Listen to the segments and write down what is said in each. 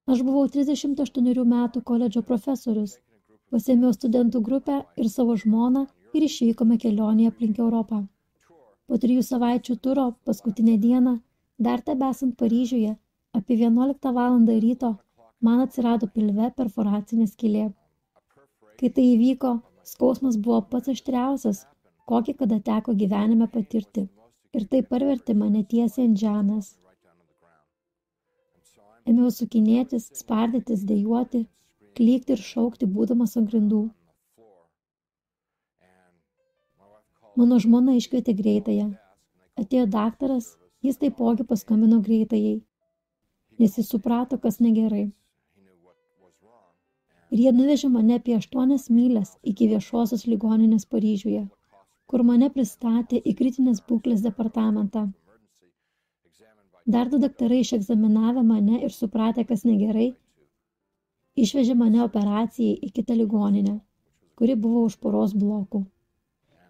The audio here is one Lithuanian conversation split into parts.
Aš buvau 38 metų koledžo profesorius. Pasėmiau studentų grupę ir savo žmoną ir išvykome kelionėje aplink Europą. Po 3 savaičių turo, paskutinę dieną, dar tebesant Paryžiuje, apie 11 valandą ryto, man atsirado pilve perforacinė skylė. Kai tai įvyko, skausmas buvo pats aštriausias, kokį kada teko gyvenime patirti. Ir tai parvertė mane tiesiai ant žemės. Ėmiau sukinėtis, spardytis, dejuoti, klykti ir šaukti, būdamas ant grindų. Mano žmona iškvietė greitąją. Atėjo daktaras, jis taipogi paskambino greitajai, nes jis suprato, kas negerai. Ir jie nuvežė mane apie 8 mylias iki viešosios ligoninės Paryžiuje, kur mane pristatė į kritinės būklės departamentą. Dar 2 daktarai išegzaminavę mane ir supratę, kas negerai, išvežė mane operacijai į kitą ligoninę, kuri buvo už poros blokų.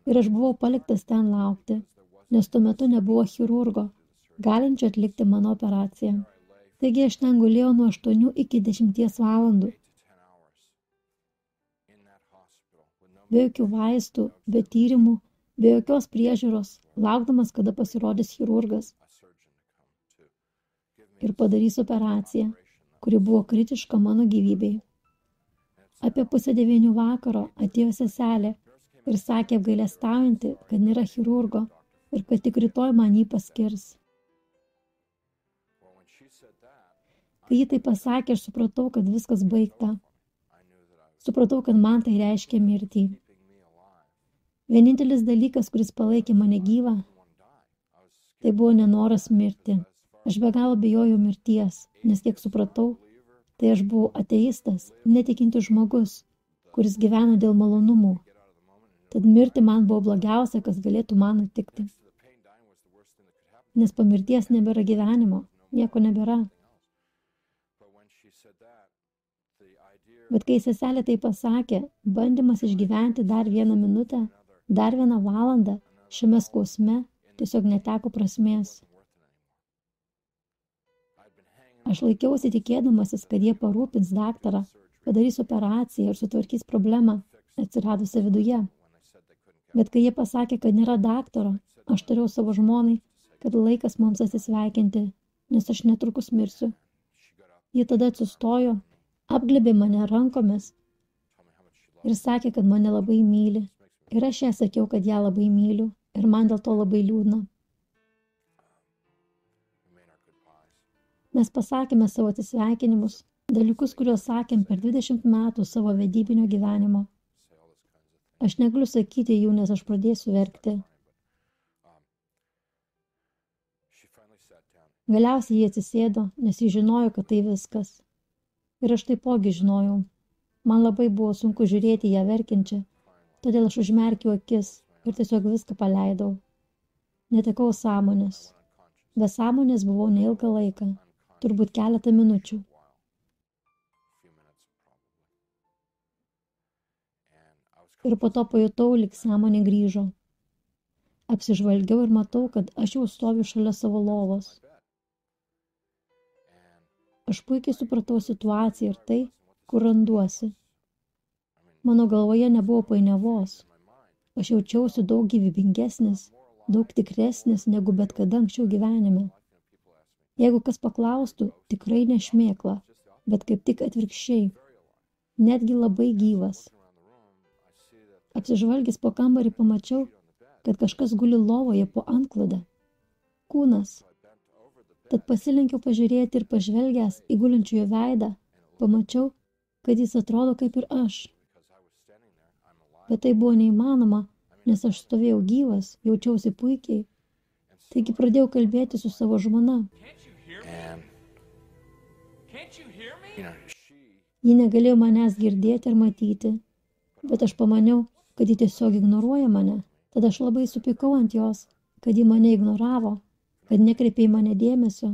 Ir aš buvau paliktas ten laukti, nes tuo metu nebuvo chirurgo, galinčio atlikti mano operaciją. Taigi aš ten gulėjau nuo 8 iki 10 valandų. Be jokių vaistų, be tyrimų, be jokios priežiūros, laukdamas, kada pasirodys chirurgas ir padarys operaciją, kuri buvo kritiška mano gyvybei. Apie 8:30 vakaro atėjo seselė ir sakė apgailestaujanti, kad nėra chirurgo ir kad tik rytoj man jį paskirs. Kai ji tai pasakė, aš supratau, kad viskas baigta. Supratau, kad man tai reiškia mirtį. Vienintelis dalykas, kuris palaikė mane gyvą, tai buvo nenoras mirti. Aš be galo bijojau mirties, nes kiek supratau, tai aš buvau ateistas, netikintis žmogus, kuris gyveno dėl malonumų. Tad mirti man buvo blogiausia, kas galėtų man nutikti. Nes po mirties nebėra gyvenimo, nieko nebėra. Bet kai seselė tai pasakė, bandymas išgyventi dar 1 minutę, dar 1 valandą šiame skausme tiesiog neteko prasmės. Aš laikiausi tikėdamasis, kad jie parūpins daktarą, padarys operaciją ir sutvarkys problemą, atsiradusią viduje. Bet kai jie pasakė, kad nėra daktaro, aš tariau savo žmonai, kad laikas mums atsisveikinti, nes aš netrukus mirsiu. Ji tada atsistojo, apglėbė mane rankomis ir sakė, kad mane labai myli. Ir aš ją sakiau, kad ją labai myliu ir man dėl to labai liūdna. Mes pasakėme savo atsisveikinimus, dalykus, kuriuos sakėm per 20 metų savo vedybinio gyvenimo. Aš negaliu sakyti jų, nes aš pradėsiu verkti. Galiausiai jie atsisėdo, nes jie žinojo, kad tai viskas. Ir aš taipogi žinojau. Man labai buvo sunku žiūrėti ją verkiančią, todėl aš užmerkiau akis ir tiesiog viską paleidau. Netekau sąmonės. Be sąmonės buvau neilgą laiką, turbūt keletą minučių. Ir po to pajutau, lyg sąmonė grįžo. Apsižvalgiau ir matau, kad aš jau stoviu šalia savo lovos. Aš puikiai supratau situaciją ir tai, kur randuosi. Mano galvoje nebuvo painiavos. Aš jaučiausi daug gyvybingesnis, daug tikresnis negu bet kada anksčiau gyvenime. Jeigu kas paklaustų, tikrai ne šmėkla, bet kaip tik atvirkščiai, netgi labai gyvas. Apsižvalgęs po kambarį pamačiau, kad kažkas guli lovoje po antklodę. Kūnas. Tad pasilenkiau pažiūrėti ir pažvelgęs į gulinčiojo veidą, pamačiau, kad jis atrodo kaip ir aš. Bet tai buvo neįmanoma, nes aš stovėjau gyvas, jaučiausi puikiai. Taigi pradėjau kalbėti su savo žmona. Ji negalėjo manęs girdėti ar matyti, bet aš pamaniau, kad ji tiesiog ignoruoja mane. Tada aš labai supykau ant jos, kad ji mane ignoravo, kad nekreipė į mane dėmesio.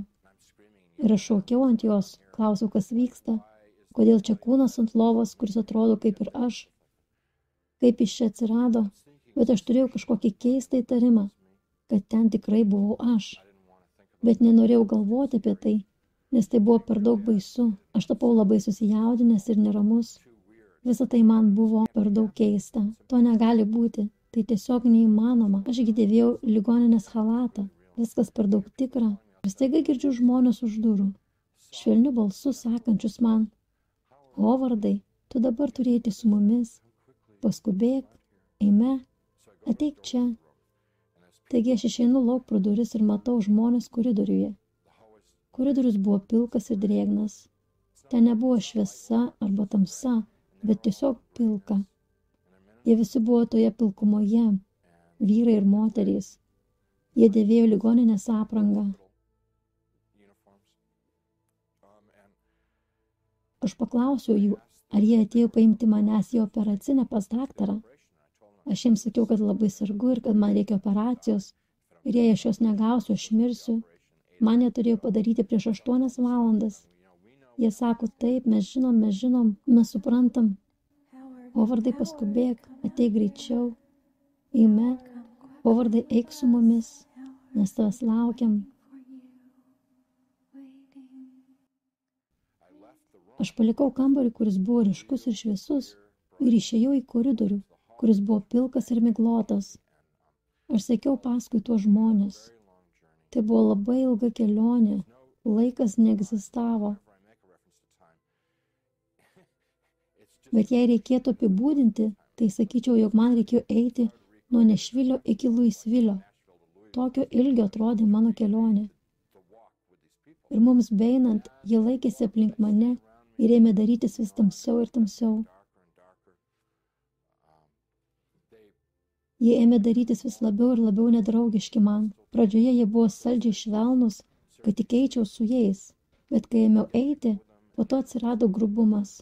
Ir aš šaukiau ant jos, klausiau, kas vyksta, kodėl čia kūnas ant lovos, kuris atrodo kaip ir aš, kaip jis čia atsirado, bet aš turėjau kažkokį keistą įtarimą, kad ten tikrai buvau aš. Bet nenorėjau galvoti apie tai, nes tai buvo per daug baisu. Aš tapau labai susijaudinęs ir neramus. Visa tai man buvo per daug keista. To negali būti. Tai tiesiog neįmanoma. Ašgi dėvėjau ligoninės chalatą. Viskas per daug tikra. Ir staiga girdžiu žmonės už durų. Švelniu balsu sakančius man: Hovardai, tu dabar turi eiti su mumis. Paskubėk, eime, ateik čia. Taigi aš išeinu lauk pro duris ir matau žmonės koridoriuje. Koridorius buvo pilkas ir drėgnas. Ten nebuvo šviesa arba tamsa, bet tiesiog pilka. Jie visi buvo toje pilkumoje, vyrai ir moterys. Jie dėvėjo ligoninės aprangą. Aš paklausiau jų, ar jie atėjo paimti manęs į operacinę pas daktarą. Aš jiems sakiau, kad labai sergu ir kad man reikia operacijos. Ir jei aš jos negausiu, aš mirsiu. Man jie turėjo padaryti prieš 8 valandas. Jie sako, taip, mes žinom, mes suprantam. Hovardai, paskubėk, ateik greičiau. Eime, Hovardai, eik su mumis, mes tavęs laukiam. Aš palikau kambarį, kuris buvo ryškus ir šviesus, ir išėjau į koridorių, kuris buvo pilkas ir miglotas. Aš sekiau paskui tuos žmonės. Tai buvo labai ilga kelionė, laikas neegzistavo. Bet jei reikėtų apibūdinti, tai sakyčiau, jog man reikėjo eiti nuo Nešvilio iki Luisvilio. Tokio ilgio atrodė mano kelionė. Ir mums beinant, jie laikėsi aplink mane ir ėmė darytis vis tamsiau ir tamsiau. Jie ėmė darytis vis labiau ir labiau nedraugiški man. Pradžioje jie buvo saldžiai švelnus, kad tik eičiau su jais. Bet kai ėmiau eiti, po to atsirado grubumas.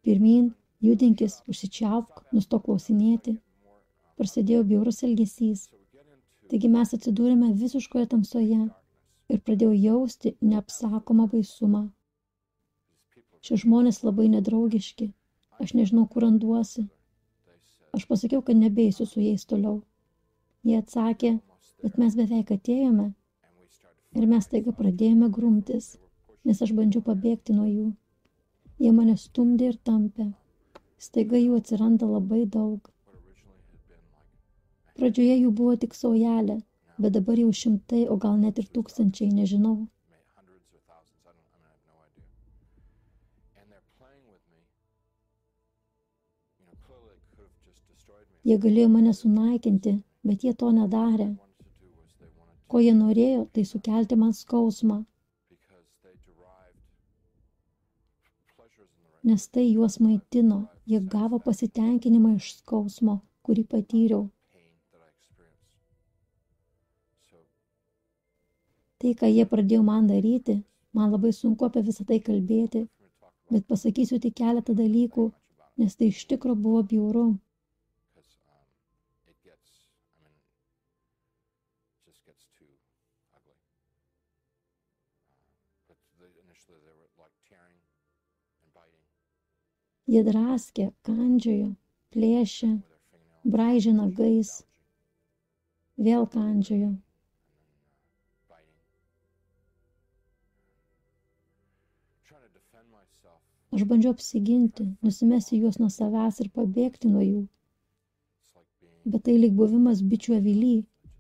Pirmyn, judinkis, užsičiaupk, nustok klausinėti. Prasidėjo bjaurus elgesys. Taigi mes atsidūrėme visiškoje tamsoje ir pradėjau jausti neapsakomą baisumą. Šie žmonės labai nedraugiški. Aš nežinau, kur randuosi. Aš pasakiau, kad nebeisiu su jais toliau. Jie atsakė, bet mes beveik atėjome. Ir mes taiga pradėjome grumtis, nes aš bandžiau pabėgti nuo jų. Jie mane stumdė ir tampė. Staiga jų atsiranda labai daug. Pradžioje jų buvo tik saujelė, bet dabar jau 100, o gal net ir 1000, nežinau. Jie galėjo mane sunaikinti, bet jie to nedarė. Ko jie norėjo, tai sukelti man skausmą. Nes tai juos maitino, jie gavo pasitenkinimą iš skausmo, kurį patyriau. Tai, ką jie pradėjo man daryti, man labai sunku apie visą tai kalbėti, bet pasakysiu tik keletą dalykų, nes tai iš tikro buvo bjauru. Jie draskė, kandžiojo, plėšė, braižė nagais, vėl kandžiojo. Aš bandžiau apsiginti, nusimesti juos nuo savęs ir pabėgti nuo jų. Bet tai lyg buvimas bičių avily,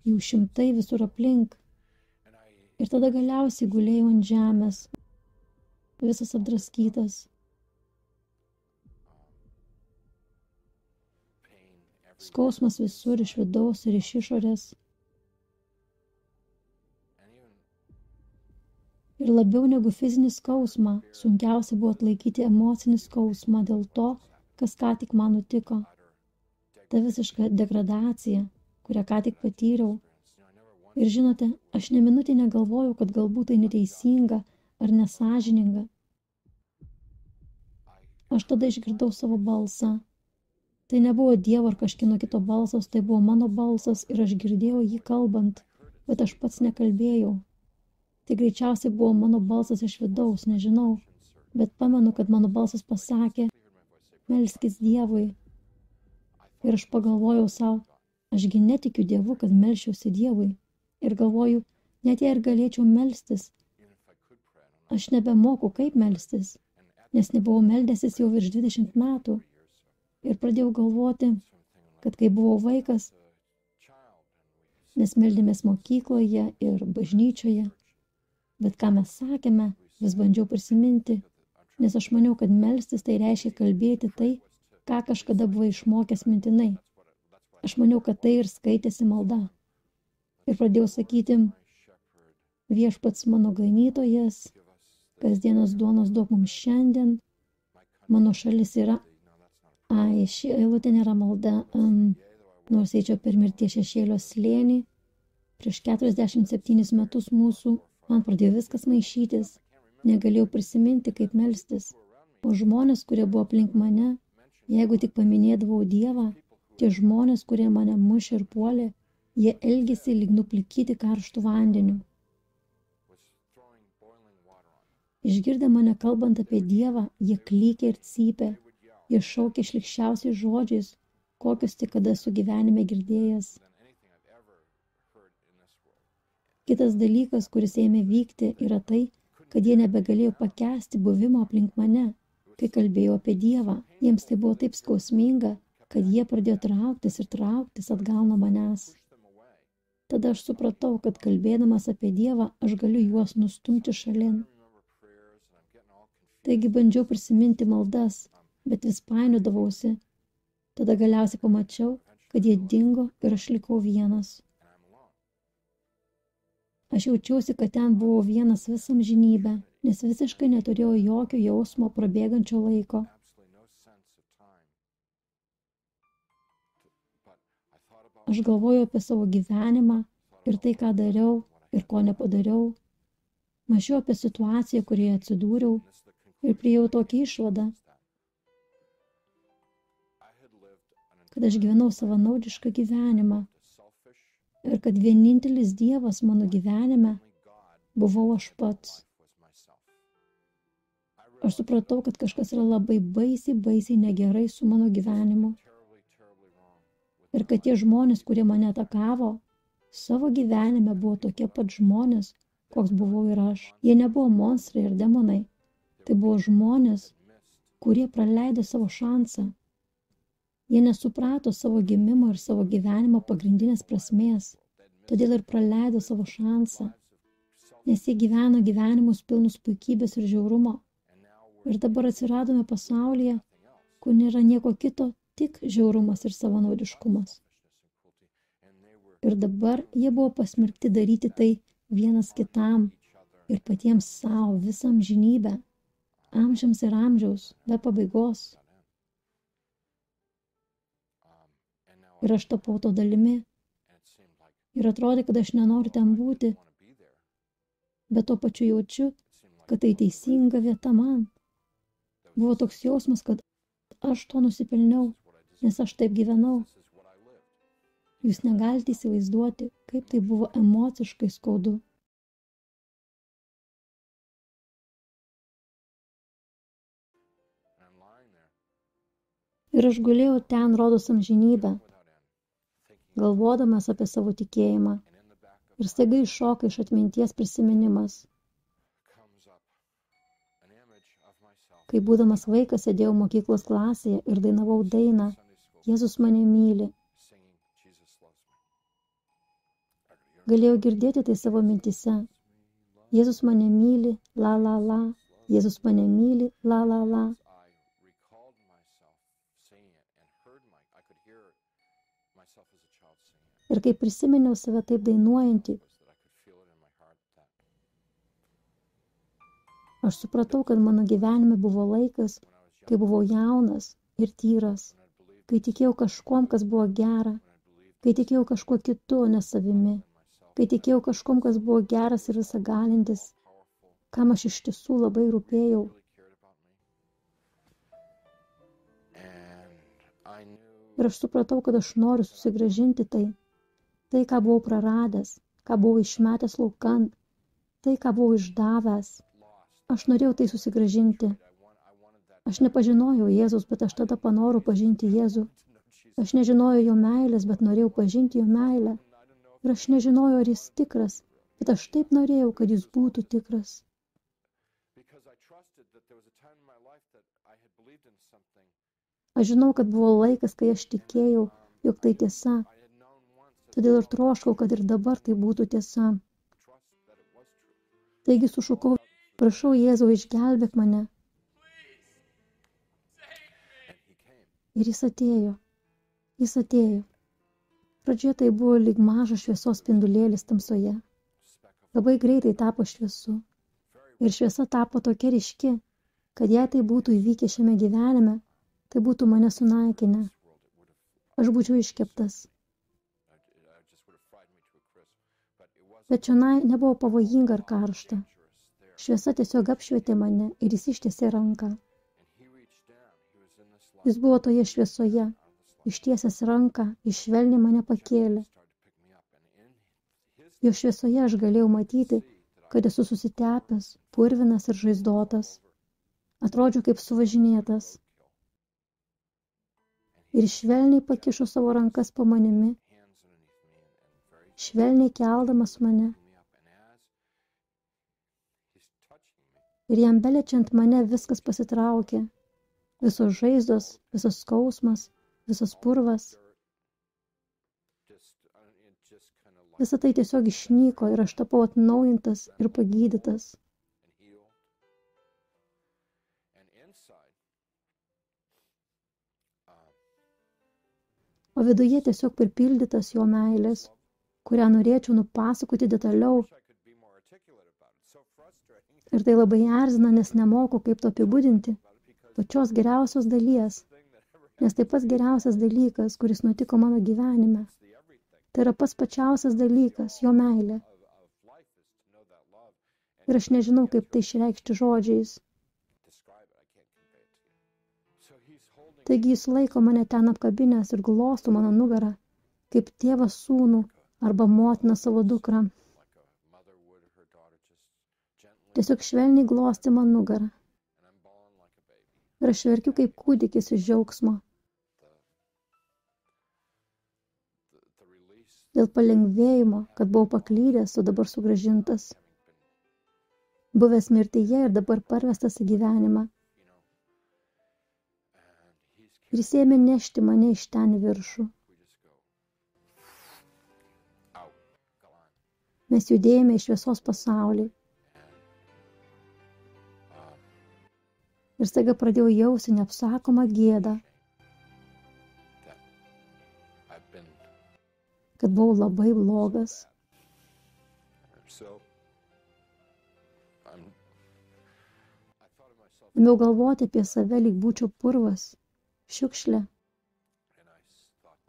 jų 100 visur aplink. Ir tada galiausiai gulėjau ant žemės, visas apdraskytas. Skausmas visur, iš vidaus ir iš išorės. Ir labiau negu fizinį skausmą, sunkiausia buvo atlaikyti emocinį skausmą dėl to, kas ką tik man nutiko. Ta visiška degradacija, kurią ką tik patyriau. Ir žinote, aš nė minutę negalvojau, kad galbūt tai neteisinga ar nesąžininga. Aš tada išgirdau savo balsą. Tai nebuvo Dievo ar kažkieno kito balsas, tai buvo mano balsas ir aš girdėjau jį kalbant, bet aš pats nekalbėjau. Tai greičiausiai buvo mano balsas iš vidaus, nežinau, bet pamenu, kad mano balsas pasakė, melskis Dievui. Ir aš pagalvojau savo, ašgi netikiu Dievu, kad melšiausi Dievui. Ir galvoju, net jei ir galėčiau melstis, Aš nebemoku, kaip melstis, nes nebuvau meldęsis jau virš 20 metų. Ir pradėjau galvoti, kad kai buvau vaikas, mes meldėmės mokykloje ir bažnyčioje. Bet ką mes sakėme, vis bandžiau prisiminti, nes aš maniau, kad melstis tai reiškia kalbėti tai, ką kažkada buvai išmokęs mintinai. Aš maniau, kad tai ir skaitėsi malda. Ir pradėjau sakyti, viešpats mano ganytojas, kasdienos duonos duok mums šiandien, mano šalis yra. Ši eilutė nėra malda, nors eičiau per mirties šešėlio slėnį. Prieš 47 metus man pradėjo viskas maišytis. Negalėjau prisiminti, kaip melstis. O žmonės, kurie buvo aplink mane, jeigu tik paminėdavau Dievą, tie žmonės, kurie mane mušė ir puolė, jie elgėsi lyg nuplikyti karštų vandeniu. Išgirdę mane kalbant apie Dievą, jie klykė ir cypė. Jie šaukė šlykščiausiais žodžiais, kokius tik kada esu gyvenime girdėjęs. Kitas dalykas, kuris ėmė vykti, yra tai, kad jie nebegalėjo pakęsti buvimo aplink mane, kai kalbėjau apie Dievą. Jiems tai buvo taip skausminga, kad jie pradėjo trauktis atgal nuo manęs. Tada aš supratau, kad kalbėdamas apie Dievą, aš galiu juos nustumti šalin. Taigi bandžiau prisiminti maldas, bet vis painiodavausi. Tada galiausiai pamačiau, kad jie dingo ir aš likau vienas. Aš jaučiausi, kad ten buvau vienas visą amžinybę, nes visiškai neturėjau jokio jausmo prabėgančio laiko. Aš galvojau apie savo gyvenimą ir tai, ką dariau ir ko nepadariau. Mąsčiau apie situaciją, kurioje atsidūriau ir priėjau tokią išvadą, kad aš gyvenau savanaudišką gyvenimą ir kad vienintelis Dievas mano gyvenime buvau aš pats. Aš supratau, kad kažkas yra labai baisiai negerai su mano gyvenimu. Ir kad tie žmonės, kurie mane atakavo, savo gyvenime buvo tokie pat žmonės, koks buvau ir aš. Jie nebuvo monstrai ir demonai. Tai buvo žmonės, kurie praleido savo šansą. Jie nesuprato savo gimimo ir savo gyvenimo pagrindinės prasmės, todėl ir praleido savo šansą, nes jie gyveno gyvenimus pilnus puikybės ir žiaurumo. Ir dabar atsiradome pasaulyje, kur nėra nieko kito, tik žiaurumas ir savanaudiškumas. Ir dabar jie buvo pasmerkti daryti tai vienas kitam ir patiems savo visą amžinybę, amžiams ir amžiaus, be pabaigos. Ir aš tapau to dalimi. Ir atrodė, kad aš nenoriu ten būti. Bet tuo pačiu jaučiu, kad tai teisinga vieta man. Buvo toks jausmas, kad aš to nusipelniau, nes aš taip gyvenau. Jūs negalite įsivaizduoti, kaip tai buvo emociškai skaudu. Ir aš gulėjau ten rodos amžinybę, galvodamas apie savo tikėjimą. Ir staiga iššoka iš atminties prisiminimas. Kai būdamas vaikas sėdėjau mokyklos klasėje ir dainavau dainą Jėzus mane myli. Galėjau girdėti tai savo mintyse. Jėzus mane myli, la la la. Jėzus mane myli, la la la. Ir kai prisiminiau save taip dainuojantį, aš supratau, kad mano gyvenime buvo laikas, kai buvau jaunas ir tyras, kai tikėjau kažkuom, kas buvo gera, kai tikėjau kažkuo kitu, o ne savimi, kai tikėjau kažkuom, kas buvo geras ir visagalintis, kam aš iš tiesų labai rūpėjau. Ir aš supratau, kad aš noriu susigrąžinti tai, ką buvau praradęs, ką buvau išmetęs laukan, tai, ką buvau išdavęs. Aš norėjau tai susigrąžinti. Aš nepažinojau Jėzaus, bet aš tada panorau pažinti Jėzų. Aš nežinojau jo meilės, bet norėjau pažinti jo meilę. Ir aš nežinojau, ar jis tikras, bet aš taip norėjau, kad jis būtų tikras. Aš žinau, kad buvo laikas, kai aš tikėjau, jog tai tiesa. Todėl ir troškau, kad ir dabar tai būtų tiesa. Taigi sušukau, prašau Jėzau, išgelbėk mane. Ir jis atėjo. Jis atėjo. Pradžioje tai buvo lyg mažas šviesos spindulėlis tamsoje. Labai greitai tapo šviesu. Ir šviesa tapo tokia ryški, kad jei tai būtų įvykę šiame gyvenime, tai būtų mane sunaikinę. Aš būčiau iškeptas. Bet čionai nebuvo pavojinga ar karšta. Šviesa tiesiog apšvietė mane ir jis ištiesė ranką. Jis buvo toje šviesoje, ištiesęs ranką, švelniai mane pakėlė. Jo šviesoje aš galėjau matyti, kad esu susitepęs, purvinas ir žaizdotas. Atrodžiau kaip suvažinėtas. Ir švelniai pakišo savo rankas po manimi, švelniai keldamas mane. Ir jam beliečiant mane viskas pasitraukė, visos žaizdos, visas skausmas, visas purvas. Visa tai tiesiog išnyko ir aš tapau atnaujintas ir pagydytas. O viduje tiesiog pripildytas jo meilės, kurią norėčiau nupasakoti detaliau. Ir tai labai erzina, nes nemoku, kaip to apibūdinti. Pačios geriausios dalies. Nes tai pats geriausias dalykas, kuris nutiko mano gyvenime. Tai yra pats pačiausias dalykas, jo meilė. Ir aš nežinau, kaip tai išreikšti žodžiais. Taigi jis laiko mane ten apkabinęs ir glosto mano nugarą, kaip tėvas sūnų arba motina savo dukrą. Tiesiog švelniai glosti man nugarą. Ir aš verkiu kaip kūdikis iš džiaugsmo. Dėl palengvėjimo, kad buvau paklydęs, o dabar sugrąžintas. Buvęs mirtyje ir dabar parvestas į gyvenimą. Ir jis ėmė nešti mane iš ten viršų. Mes judėjome į šviesos pasaulį. Ir staiga pradėjau jausti neapsakomą gėdą, kad buvau labai blogas. Ėmiau galvoti apie save, lyg būčiau purvas, šiukšlė.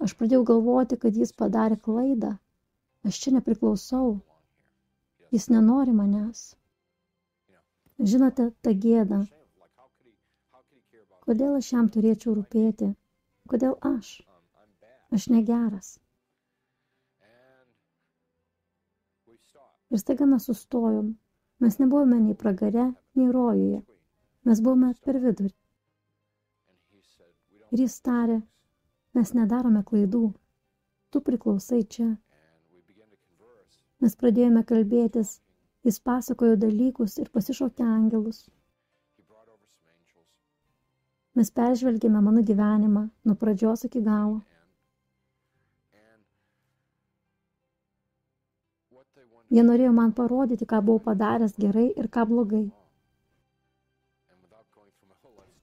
Aš pradėjau galvoti, kad jis padarė klaidą. Aš čia nepriklausau. Jis nenori manęs. Žinote, ta gėda. Kodėl aš jam turėčiau rūpėti? Kodėl aš? Aš negeras. Ir staiga mes sustojom. Mes nebuvome nei pragare, nei rojuje. Mes buvome per vidurį. Ir jis tarė, mes nedarome klaidų. Tu priklausai čia. Mes pradėjome kalbėtis. Jis pasakojo dalykus ir pasišaukė angelus. Mes peržvelgėme mano gyvenimą nuo pradžios iki galo. Jie norėjo man parodyti, ką buvau padaręs gerai ir ką blogai.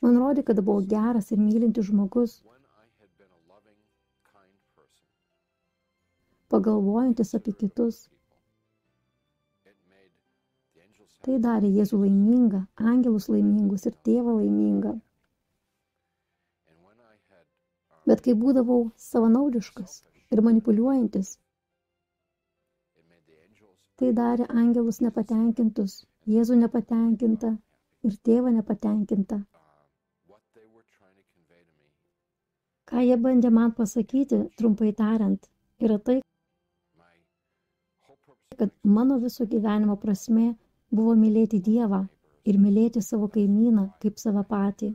Man rodė, kad buvau geras ir mylintis žmogus, pagalvojantis apie kitus. Tai darė Jėzų laimingą, angelus laimingus ir tėvą laimingą. Bet kai būdavau savanaudiškas ir manipuliuojantis, tai darė angelus nepatenkintus, Jėzų nepatenkintą ir tėvą nepatenkintą. Ką jie bandė man pasakyti, trumpai tariant, yra tai, kad mano viso gyvenimo prasmė buvo mylėti Dievą ir mylėti savo kaimyną kaip save patį.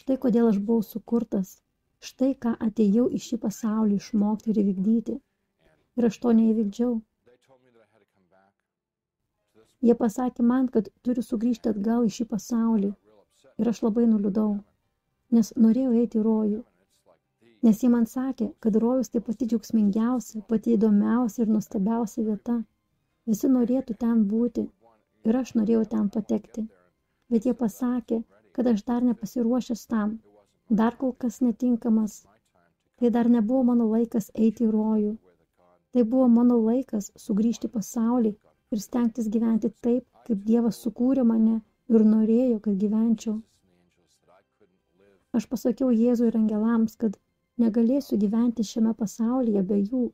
Štai kodėl aš buvau sukurtas, štai ką atėjau į šį pasaulį išmokti ir įvykdyti. Ir aš to neįvykdžiau. Jie pasakė man, kad turiu sugrįžti atgal į šį pasaulį. Ir aš labai nuliūdau. nes norėjau eiti į rojų. Nes jie man sakė, kad rojus tai pati džiaugsmingiausia, pati įdomiausia ir nuostabiausia vieta. Visi norėtų ten būti ir aš norėjau ten patekti. Bet jie pasakė, kad aš dar nepasiruošęs tam, dar kol kas netinkamas. Tai dar nebuvo mano laikas eiti į rojų. Tai buvo mano laikas sugrįžti į pasaulį ir stengtis gyventi taip, kaip Dievas sukūrė mane ir norėjo, kad gyvenčiau. Aš pasakiau Jėzui ir angelams, kad negalėsiu gyventi šiame pasaulyje be jų.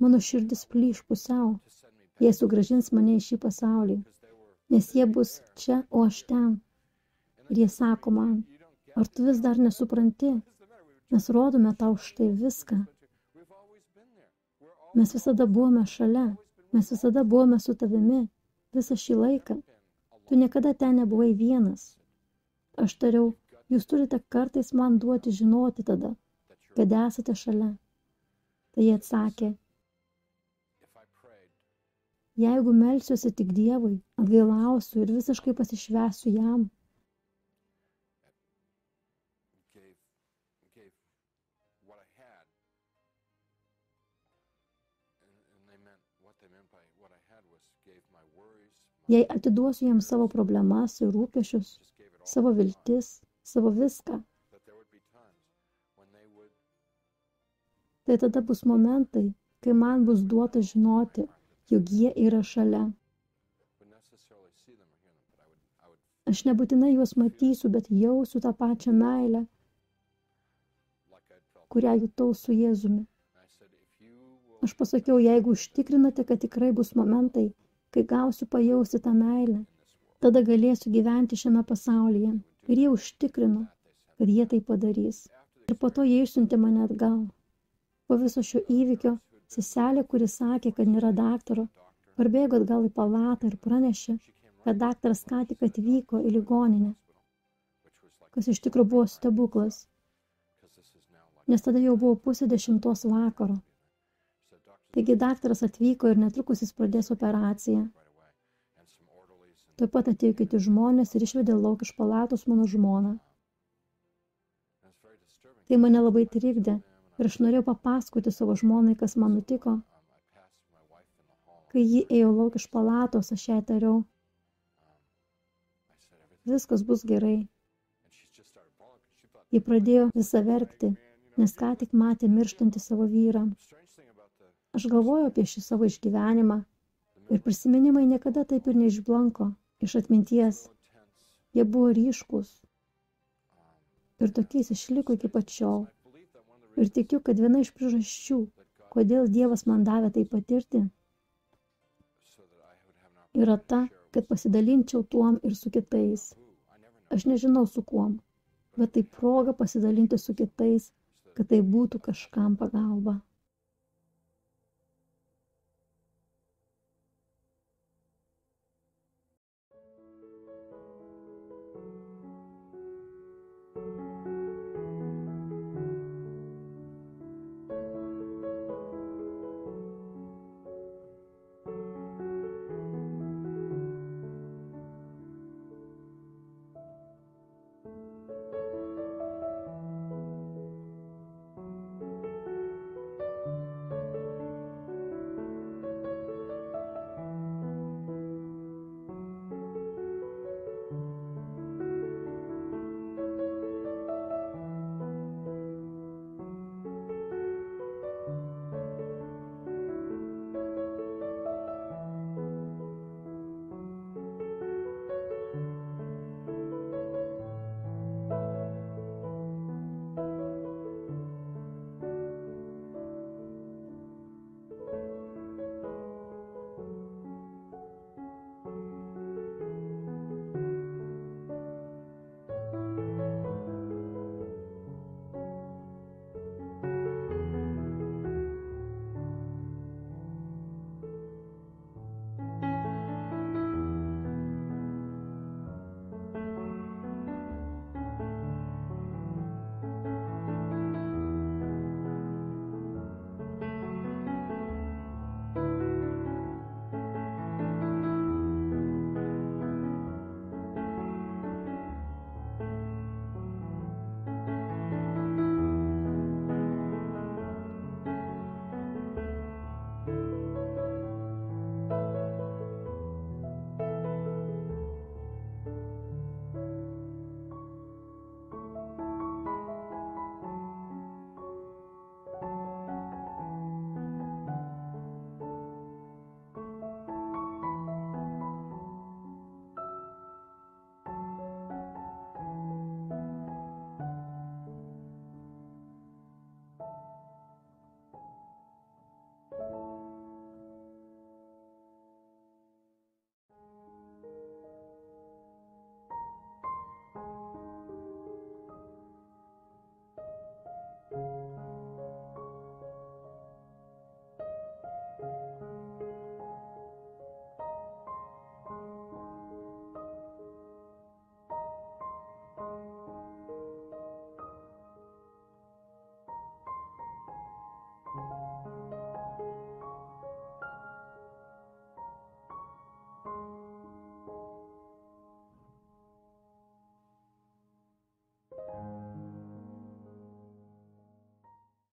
Mano širdis plyš pusiau. Jie sugrąžins mane į šį pasaulį, nes jie bus čia, o aš ten. Ir jie sako man, ar tu vis dar nesupranti? Mes rodome tau štai viską. Mes visada buvome šalia. Mes visada buvome su tavimi visą šį laiką. Tu niekada ten nebuvai vienas. Aš tariau, jūs turite kartais man duoti žinoti tada, kad esate šalia. Tai jie atsakė, jeigu melsiuosi tik Dievui, atgailausiu ir visiškai pasišvęsiu jam, jei atiduosiu jam savo problemas ir rūpesčius, savo viltis, savo viską, tai tada bus momentai, kai man bus duota žinoti, jog jie yra šalia. Aš nebūtinai juos matysiu, bet jausiu tą pačią meilę, kurią jutau su Jėzumi. Aš pasakiau, jeigu užtikrinate, kad tikrai bus momentai, kai gausiu pajausti tą meilę, tada galėsiu gyventi šiame pasaulyje. Ir jie užtikrino, kad jie tai padarys. Ir po to jie išsiuntė mane atgal. Po viso šio įvykio, seselė, kuri sakė, kad nėra daktaro, parbėgo atgal į palatą ir pranešė, kad daktaras ką tik atvyko į ligoninę, kas iš tikrųjų buvo stebuklas, nes tada jau buvo 9:30 vakaro. Taigi daktaras atvyko ir netrukus jis pradės operaciją. Taip pat atėjo kiti žmonės ir išvedė lauk iš palatos mano žmoną. Tai mane labai trikdė ir aš norėjau papasakoti savo žmonai, kas man nutiko. Kai ji ėjo lauk iš palatos, aš jai tariau, viskas bus gerai. Ji pradėjo visą verkti, nes ką tik matė mirštantį savo vyrą. Aš galvoju apie šį savo išgyvenimą ir prisiminimai niekada taip ir neišblanko iš atminties. Jie buvo ryškūs ir tokiais išliko iki pat šiol. Ir tikiu, kad viena iš priežasčių, kodėl Dievas man davė tai patirti, yra ta, kad pasidalinčiau tuom ir su kitais. Aš nežinau su kuom, bet tai proga pasidalinti su kitais, kad tai būtų kažkam pagalba.